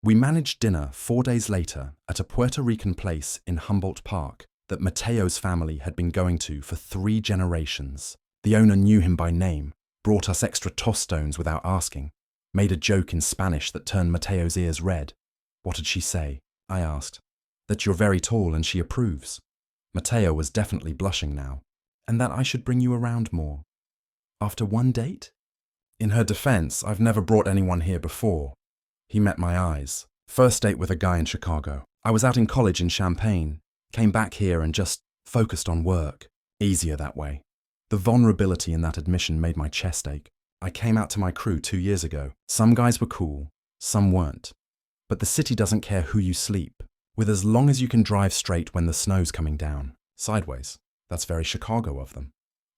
We managed dinner 4 days later at a Puerto Rican place in Humboldt Park that Mateo's family had been going to for 3 generations. The owner knew him by name, brought us extra tostones without asking, made a joke in Spanish that turned Mateo's ears red. What did she say? I asked. That you're very tall and she approves. Mateo was definitely blushing now, and that I should bring you around more. After 1 date? In her defense, I've never brought anyone here before. He met my eyes. First date with a guy in Chicago. I was out in college in Champaign, came back here and just focused on work. Easier that way. The vulnerability in that admission made my chest ache. I came out to my crew 2 years ago. Some guys were cool, some weren't. But the city doesn't care who you sleep with as long as you can drive straight when the snow's coming down. Sideways. That's very Chicago of them.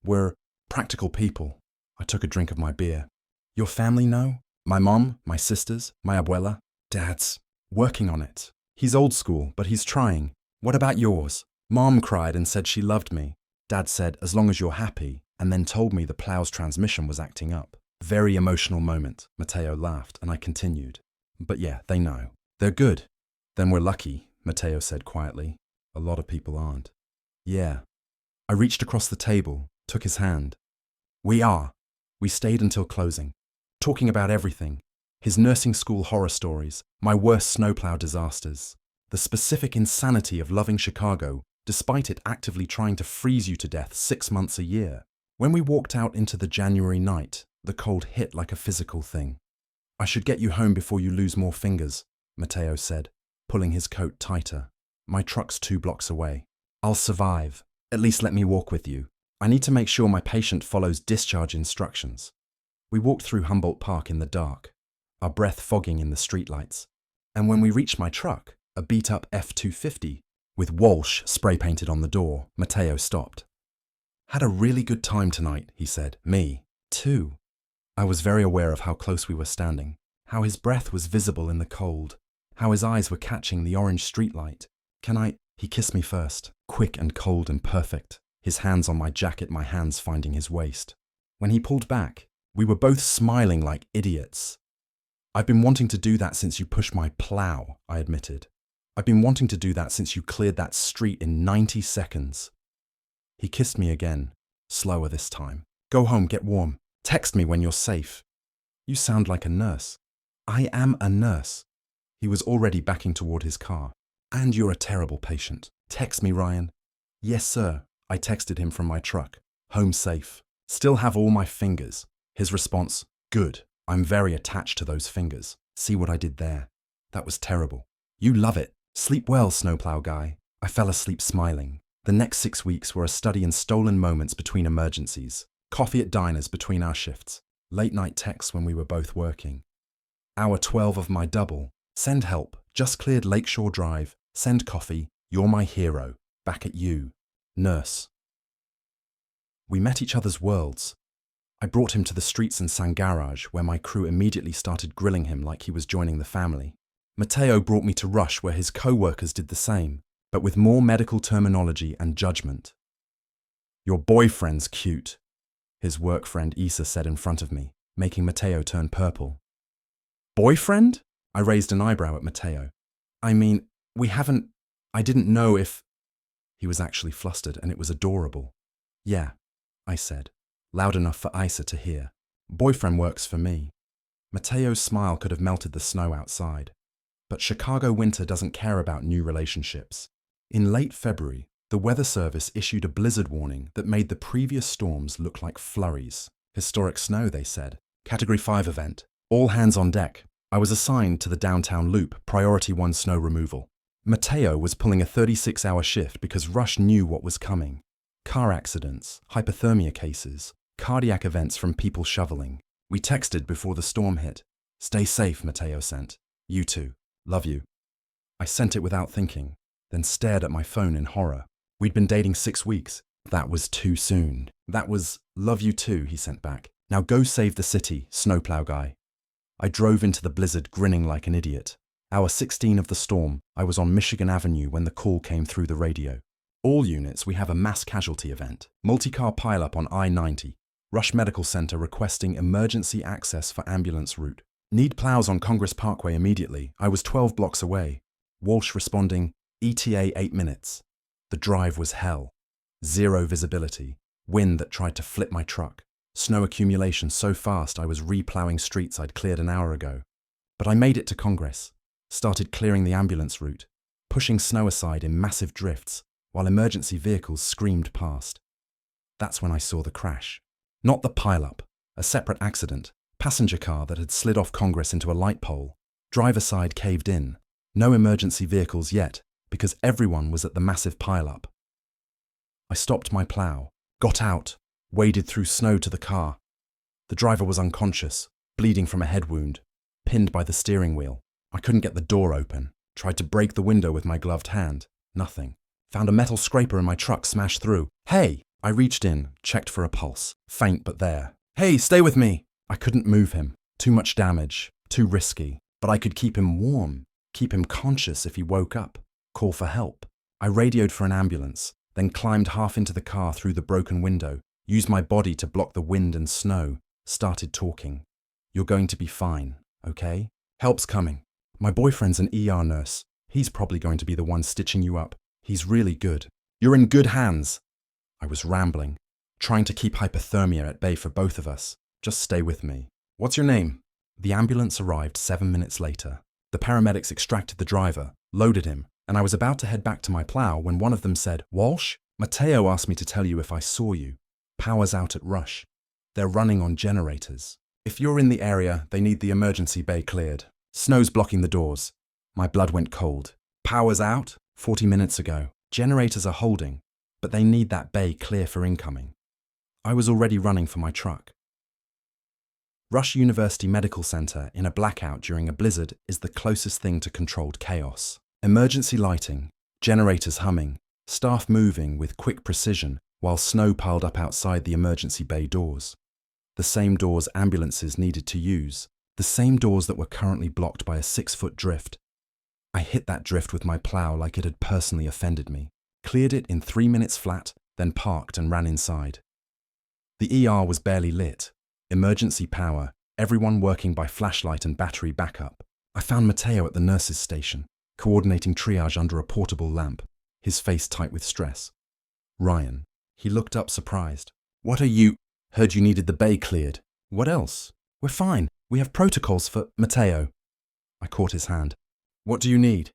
We're practical people. I took a drink of my beer. Your family know? My mom, my sisters, my abuela. Dad's working on it. He's old school, but he's trying. What about yours? Mom cried and said she loved me. Dad said, as long as you're happy, and then told me the plow's transmission was acting up. Very emotional moment. Mateo laughed, and I continued. But yeah, they know. They're good. Then we're lucky, Mateo said quietly. A lot of people aren't. Yeah. I reached across the table, took his hand. We are. We stayed until closing, talking about everything. His nursing school horror stories, my worst snowplow disasters, the specific insanity of loving Chicago, despite it actively trying to freeze you to death 6 months a year. When we walked out into the January night, the cold hit like a physical thing. I should get you home before you lose more fingers, Mateo said, pulling his coat tighter. My truck's 2 blocks away. I'll survive. At least let me walk with you. I need to make sure my patient follows discharge instructions. We walked through Humboldt Park in the dark, our breath fogging in the streetlights. And when we reached my truck, a beat-up F-250, with Walsh spray-painted on the door, Mateo stopped. Had a really good time tonight, he said. Me, too. I was very aware of how close we were standing, how his breath was visible in the cold, how his eyes were catching the orange streetlight. He kissed me first, quick and cold and perfect, his hands on my jacket, my hands finding his waist. When he pulled back, we were both smiling like idiots. I've been wanting to do that since you pushed my plow, I admitted. I've been wanting to do that since you cleared that street in 90 seconds. He kissed me again, slower this time. Go home, get warm. Text me when you're safe. You sound like a nurse. I am a nurse. He was already backing toward his car. And you're a terrible patient. Text me, Ryan. Yes, sir. I texted him from my truck. Home safe. Still have all my fingers. His response, good. I'm very attached to those fingers. See what I did there? That was terrible. You love it. Sleep well, Snowplow guy. I fell asleep smiling. The next 6 weeks were a study in stolen moments between emergencies. Coffee at diners between our shifts. Late night texts when we were both working. Hour 12 of my double. Send help. Just cleared Lakeshore Drive. Send coffee. You're my hero. Back at you. Nurse. We met each other's worlds. I brought him to the streets in San Garage, where my crew immediately started grilling him like he was joining the family. Mateo brought me to Rush, where his co-workers did the same, but with more medical terminology and judgment. Your boyfriend's cute, his work friend Issa said in front of me, making Mateo turn purple. Boyfriend? I raised an eyebrow at Mateo. I mean, I didn't know if... He was actually flustered, and it was adorable. Yeah, I said, loud enough for Issa to hear. Boyfriend works for me. Mateo's smile could have melted the snow outside. But Chicago winter doesn't care about new relationships. In late February, the Weather Service issued a blizzard warning that made the previous storms look like flurries. Historic snow, they said. Category 5 event. All hands on deck. I was assigned to the downtown loop, Priority 1 snow removal. Mateo was pulling a 36-hour shift because Rush knew what was coming. Car accidents, hypothermia cases, cardiac events from people shoveling. We texted before the storm hit. Stay safe, Mateo sent. You too. Love you. I sent it without thinking, then stared at my phone in horror. We'd been dating 6 weeks. That was too soon. That was, love you too, he sent back. Now go save the city, Snowplow guy. I drove into the blizzard grinning like an idiot. Hour 16 of the storm, I was on Michigan Avenue when the call came through the radio. All units, we have a mass casualty event. Multi-car pileup on I-90. Rush Medical Center requesting emergency access for ambulance route. Need plows on Congress Parkway immediately. I was 12 blocks away. Walsh responding, ETA 8 minutes. The drive was hell. Zero visibility. Wind that tried to flip my truck. Snow accumulation so fast I was replowing streets I'd cleared an hour ago. But I made it to Congress. Started clearing the ambulance route. Pushing snow aside in massive drifts while emergency vehicles screamed past. That's when I saw the crash. Not the pileup. A separate accident. Passenger car that had slid off Congress into a light pole. Driver side caved in. No emergency vehicles yet, because everyone was at the massive pileup. I stopped my plow, got out, waded through snow to the car. The driver was unconscious, bleeding from a head wound, pinned by the steering wheel. I couldn't get the door open. Tried to break the window with my gloved hand. Nothing. Found a metal scraper in my truck, smashed through. Hey! I reached in, checked for a pulse. Faint but there. Hey, stay with me! I couldn't move him. Too much damage. Too risky. But I could keep him warm. Keep him conscious if he woke up. Call for help. I radioed for an ambulance, then climbed half into the car through the broken window, used my body to block the wind and snow, started talking. You're going to be fine, okay? Help's coming. My boyfriend's an ER nurse. He's probably going to be the one stitching you up. He's really good. You're in good hands. I was rambling, trying to keep hypothermia at bay for both of us. Just stay with me. What's your name? The ambulance arrived 7 minutes later. The paramedics extracted the driver, loaded him, and I was about to head back to my plow when one of them said, Walsh, Mateo asked me to tell you if I saw you. Power's out at Rush. They're running on generators. If you're in the area, they need the emergency bay cleared. Snow's blocking the doors. My blood went cold. Power's out? 40 minutes ago. Generators are holding, but they need that bay clear for incoming. I was already running for my truck. Rush University Medical Center in a blackout during a blizzard is the closest thing to controlled chaos. Emergency lighting, generators humming, staff moving with quick precision while snow piled up outside the emergency bay doors. The same doors ambulances needed to use, the same doors that were currently blocked by a 6-foot drift. I hit that drift with my plow like it had personally offended me, cleared it in 3 minutes flat, then parked and ran inside. The ER was barely lit. Emergency power, everyone working by flashlight and battery backup. I found Mateo at the nurse's station, coordinating triage under a portable lamp, his face tight with stress. Ryan. He looked up surprised. What are you? Heard you needed the bay cleared. What else? We're fine. We have protocols for Mateo. I caught his hand. What do you need?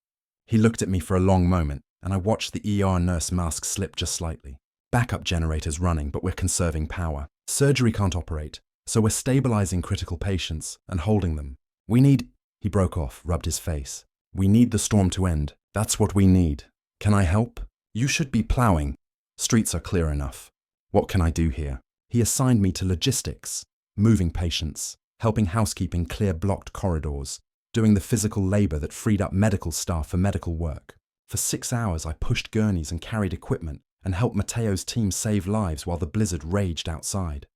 He looked at me for a long moment, and I watched the ER nurse mask slip just slightly. Backup generators running, but we're conserving power. Surgery can't operate, so we're stabilizing critical patients and holding them. We need... He broke off, rubbed his face. We need the storm to end. That's what we need. Can I help? You should be plowing. Streets are clear enough. What can I do here? He assigned me to logistics, moving patients, helping housekeeping clear blocked corridors, doing the physical labor that freed up medical staff for medical work. For 6 hours, I pushed gurneys and carried equipment and helped Mateo's team save lives while the blizzard raged outside.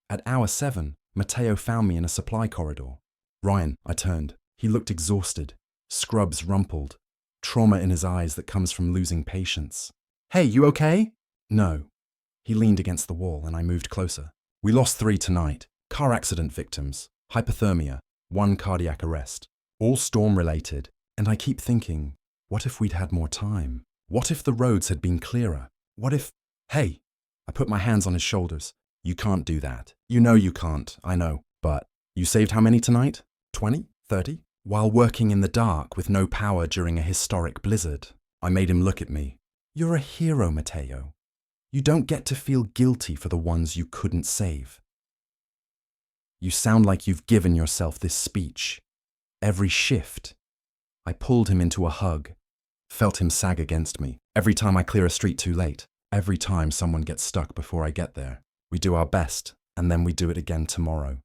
At hour 7, Mateo found me in a supply corridor. Ryan, I turned. He looked exhausted, scrubs rumpled, trauma in his eyes that comes from losing patience. Hey, you okay? No. He leaned against the wall and I moved closer. We lost 3 tonight. Car accident victims, hypothermia, 1 cardiac arrest. All storm-related. And I keep thinking, what if we'd had more time? What if the roads had been clearer? What if... Hey! I put my hands on his shoulders. You can't do that. You know you can't, I know. But you saved how many tonight? 20? 30? While working in the dark with no power during a historic blizzard. I made him look at me. You're a hero, Mateo. You don't get to feel guilty for the ones you couldn't save. You sound like you've given yourself this speech. Every shift. I pulled him into a hug. Felt him sag against me. Every time I clear a street too late. Every time someone gets stuck before I get there. We do our best, and then we do it again tomorrow.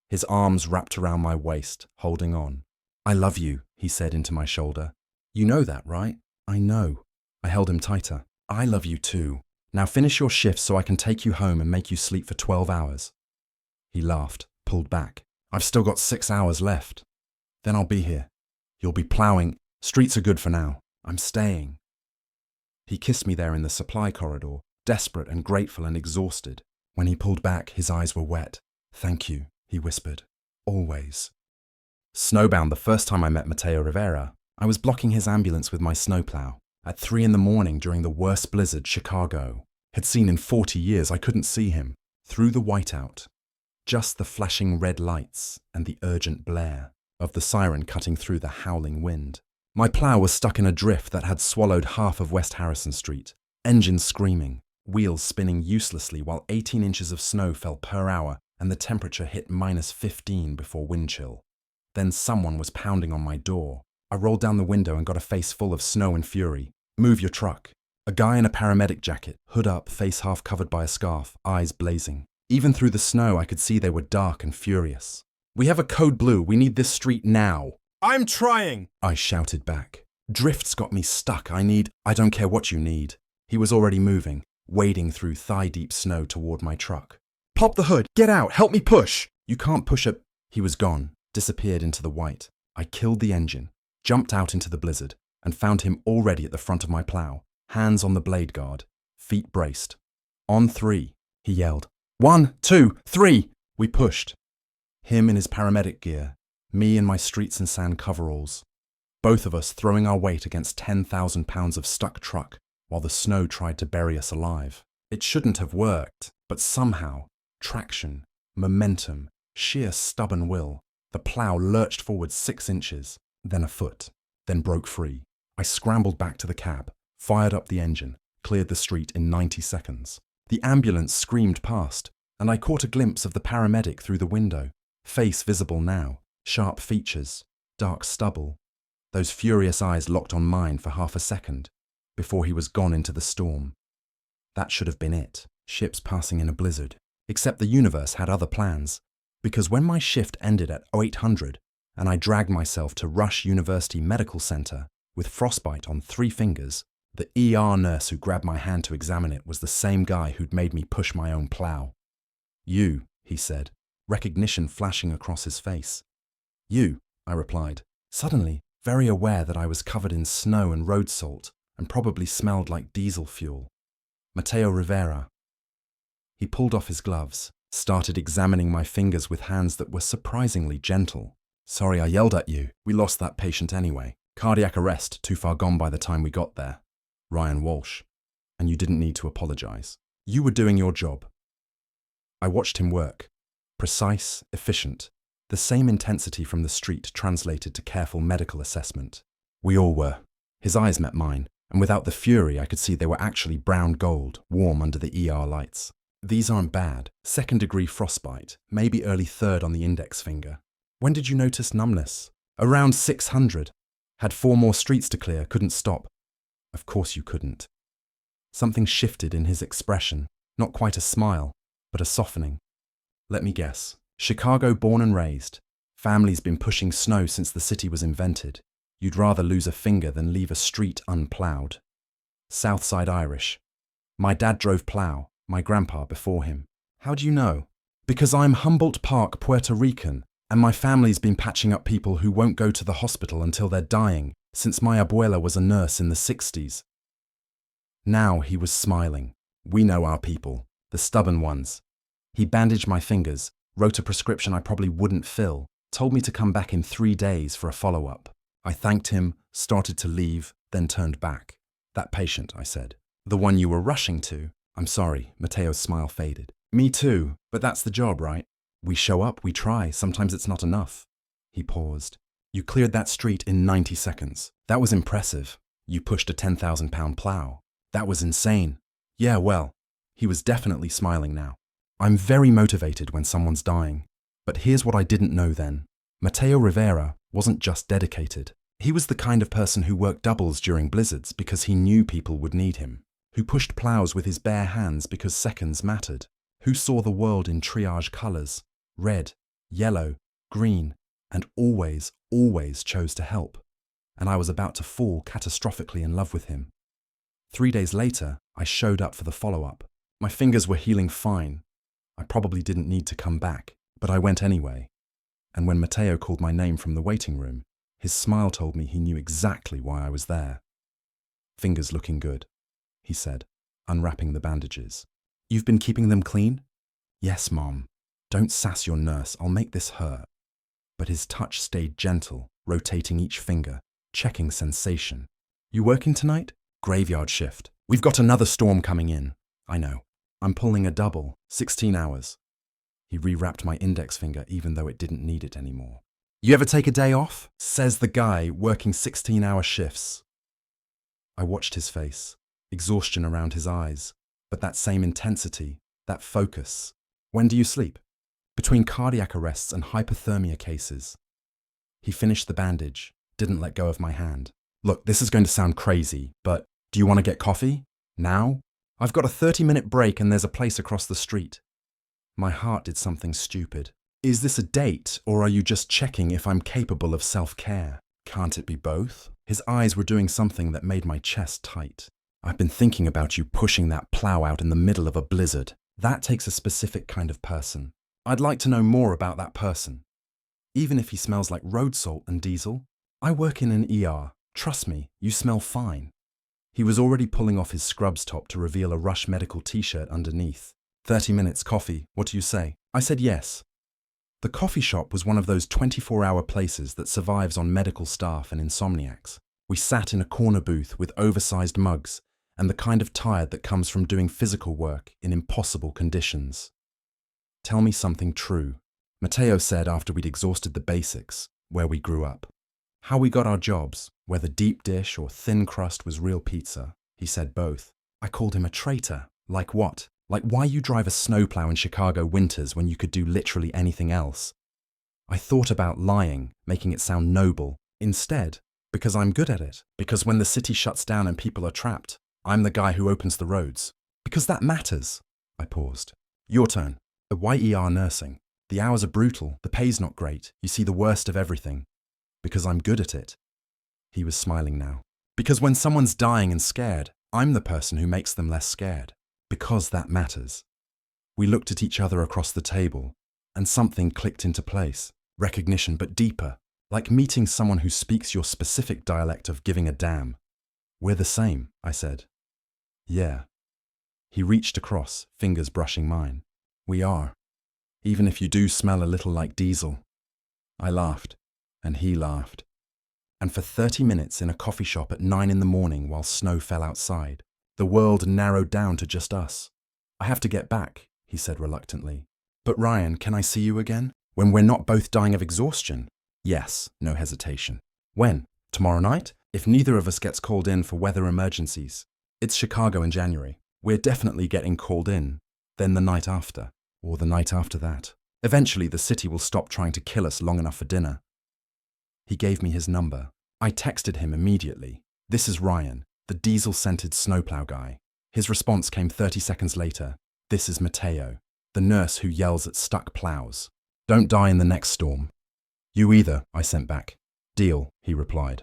His arms wrapped around my waist, holding on. I love you, he said into my shoulder. You know that, right? I know. I held him tighter. I love you too. Now finish your shift so I can take you home and make you sleep for 12 hours. He laughed, pulled back. I've still got 6 hours left. Then I'll be here. You'll be plowing. Streets are good for now. I'm staying. He kissed me there in the supply corridor, desperate and grateful and exhausted. When he pulled back, his eyes were wet. Thank you, he whispered. Always. Snowbound, the first time I met Mateo Rivera, I was blocking his ambulance with my snowplow. At 3 in the morning during the worst blizzard Chicago had seen in 40 years, I couldn't see him. Through the whiteout, just the flashing red lights and the urgent blare of the siren cutting through the howling wind. My plow was stuck in a drift that had swallowed half of West Harrison Street, engines screaming, wheels spinning uselessly while 18 inches of snow fell per hour and the temperature hit -15 before wind chill. Then someone was pounding on my door. I rolled down the window and got a face full of snow and fury. "Move your truck." A guy in a paramedic jacket, hood up, face half covered by a scarf, eyes blazing. Even through the snow, I could see they were dark and furious. "We have a code blue. We need this street now." "I'm trying," I shouted back. "Drift's got me stuck. I don't care what you need." He was already moving, wading through thigh-deep snow toward my truck. "Pop the hood. Get out. Help me push." "You can't push a..." He was gone, disappeared into the white. I killed the engine, jumped out into the blizzard, and found him already at the front of my plow, hands on the blade guard, feet braced. "On 3, he yelled. 1, 2, 3! We pushed. Him in his paramedic gear, me in my streets and sand coveralls. Both of us throwing our weight against 10,000 pounds of stuck truck while the snow tried to bury us alive. It shouldn't have worked, but somehow, traction, momentum, sheer stubborn will, the plow lurched forward 6 inches, then a foot, then broke free. I scrambled back to the cab, fired up the engine, cleared the street in 90 seconds. The ambulance screamed past, and I caught a glimpse of the paramedic through the window, face visible now, sharp features, dark stubble. Those furious eyes locked on mine for half a second, before he was gone into the storm. That should have been it, ships passing in a blizzard. Except the universe had other plans, because when my shift ended at 0800, and I dragged myself to Rush University Medical Center with frostbite on 3 fingers, the ER nurse who grabbed my hand to examine it was the same guy who'd made me push my own plow. "You," he said, recognition flashing across his face. "You," I replied, suddenly very aware that I was covered in snow and road salt and probably smelled like diesel fuel. "Mateo Rivera." He pulled off his gloves, started examining my fingers with hands that were surprisingly gentle. "Sorry I yelled at you. We lost that patient anyway. Cardiac arrest, too far gone by the time we got there. Ryan Walsh. And you didn't need to apologize. You were doing your job." I watched him work. Precise, efficient. The same intensity from the street translated to careful medical assessment. We all were. His eyes met mine, and without the fury I could see they were actually brown gold, warm under the ER lights. "These aren't bad. 2nd-degree frostbite, maybe early 3rd on the index finger." "When did you notice numbness?" "Around 600. Had 4 more streets to clear, couldn't stop." "Of course you couldn't." Something shifted in his expression, not quite a smile, but a softening. "Let me guess. Chicago born and raised. Family's been pushing snow since the city was invented. You'd rather lose a finger than leave a street unplowed. Southside Irish. My dad drove plow, my grandpa before him." "How do you know?" "Because I'm Humboldt Park Puerto Rican, and my family's been patching up people who won't go to the hospital until they're dying, since my abuela was a nurse in the 60s. Now he was smiling. "We know our people, the stubborn ones." He bandaged my fingers, wrote a prescription I probably wouldn't fill, told me to come back in 3 days for a follow-up. I thanked him, started to leave, then turned back. "That patient," I said. "The one you were rushing to?" "I'm sorry," Mateo's smile faded. "Me too, but that's the job, right? We show up, we try, sometimes it's not enough." He paused. "You cleared that street in 90 seconds. That was impressive. You pushed a 10,000-pound plow. That was insane." "Yeah, well," he was definitely smiling now. "I'm very motivated when someone's dying. But here's what I didn't know then. Mateo Rivera wasn't just dedicated. He was the kind of person who worked doubles during blizzards because he knew people would need him, who pushed plows with his bare hands because seconds mattered, who saw the world in triage colors, red, yellow, green, and always, always chose to help. And I was about to fall catastrophically in love with him. 3 days later, I showed up for the follow-up. My fingers were healing fine. I probably didn't need to come back, but I went anyway. And when Mateo called my name from the waiting room, his smile told me he knew exactly why I was there. "Fingers looking good," he said, unwrapping the bandages. "You've been keeping them clean?" "Yes, Mom. Don't sass your nurse, I'll make this hurt." but his touch stayed gentle, rotating each finger, checking sensation. You working tonight? Graveyard shift. We've got another storm coming in. I know. I'm pulling a double, 16 hours. He rewrapped my index finger even though it didn't need it anymore. You ever take a day off? Says the guy working 16-hour shifts. I watched his face, exhaustion around his eyes, but that same intensity, that focus. When do you sleep? Between cardiac arrests and hypothermia cases. He finished the bandage, didn't let go of my hand. Look, this is going to sound crazy, but do you want to get coffee? Now? I've got a 30-minute break and there's a place across the street. My heart did something stupid. Is this a date, or are you just checking if I'm capable of self-care? Can't it be both? His eyes were doing something that made my chest tight. I've been thinking about you pushing that plow out in the middle of a blizzard. That takes a specific kind of person. I'd like to know more about that person. Even if he smells like road salt and diesel. I work in an ER. Trust me, you smell fine. He was already pulling off his scrubs top to reveal a Rush Medical t-shirt underneath. 30 minutes, coffee, what do you say? I said yes. The coffee shop was one of those 24-hour places that survives on medical staff and insomniacs. We sat in a corner booth with oversized mugs and the kind of tired that comes from doing physical work in impossible conditions. Tell me something true, Mateo said after we'd exhausted the basics, where we grew up. How we got our jobs, whether deep dish or thin crust was real pizza. He said both. I called him a traitor. Like what? Like why you drive a snowplow in Chicago winters when you could do literally anything else. I thought about lying, making it sound noble. Instead, because I'm good at it. Because when the city shuts down and people are trapped, I'm the guy who opens the roads. Because that matters. I paused. Your turn. The YER nursing. The hours are brutal, the pay's not great, you see the worst of everything. Because I'm good at it. He was smiling now. Because when someone's dying and scared, I'm the person who makes them less scared. Because that matters. We looked at each other across the table, and something clicked into place. Recognition, but deeper. Like meeting someone who speaks your specific dialect of giving a damn. We're the same, I said. Yeah. He reached across, fingers brushing mine. We are. Even if you do smell a little like diesel. I laughed, and he laughed. And for 30 minutes in a coffee shop at 9 in the morning while snow fell outside, the world narrowed down to just us. I have to get back, he said reluctantly. But Ryan, can I see you again? When we're not both dying of exhaustion? Yes, no hesitation. When? Tomorrow night? If neither of us gets called in for weather emergencies. It's Chicago in January. We're definitely getting called in. Then the night after. Or the night after that. Eventually the city will stop trying to kill us long enough for dinner. He gave me his number. I texted him immediately. This is Ryan, the diesel-scented snowplow guy. His response came 30 seconds later. This is Mateo, the nurse who yells at stuck plows. Don't die in the next storm. You either, I sent back. Deal, he replied.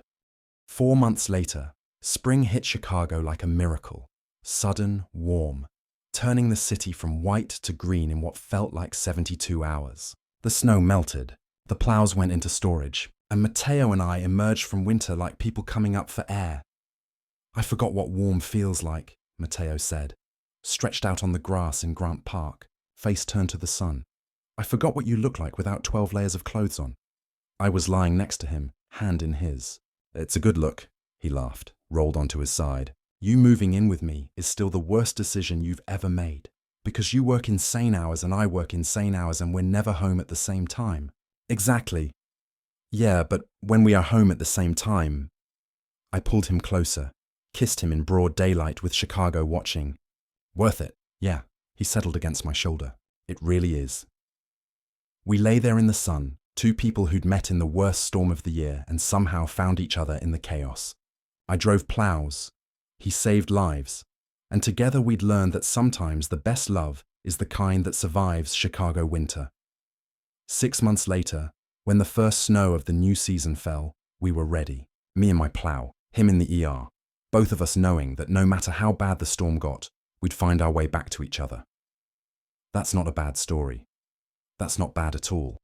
4 months later, spring hit Chicago like a miracle. Sudden, warm, turning the city from white to green in what felt like 72 hours. The snow melted, the plows went into storage, and Mateo and I emerged from winter like people coming up for air. I forgot what warm feels like, Mateo said, stretched out on the grass in Grant Park, face turned to the sun. I forgot what you look like without 12 layers of clothes on. I was lying next to him, hand in his. It's a good look, he laughed, rolled onto his side. You moving in with me is still the worst decision you've ever made. Because you work insane hours and I work insane hours and we're never home at the same time. Exactly. Yeah, but when we are home at the same time... I pulled him closer, kissed him in broad daylight with Chicago watching. Worth it. Yeah, he settled against my shoulder. It really is. We lay there in the sun, two people who'd met in the worst storm of the year and somehow found each other in the chaos. I drove plows. He saved lives. And together we'd learned that sometimes the best love is the kind that survives Chicago winter. 6 months later, when the first snow of the new season fell, we were ready. Me and my plow, him in the ER. Both of us knowing that no matter how bad the storm got, we'd find our way back to each other. That's not a bad story. That's not bad at all.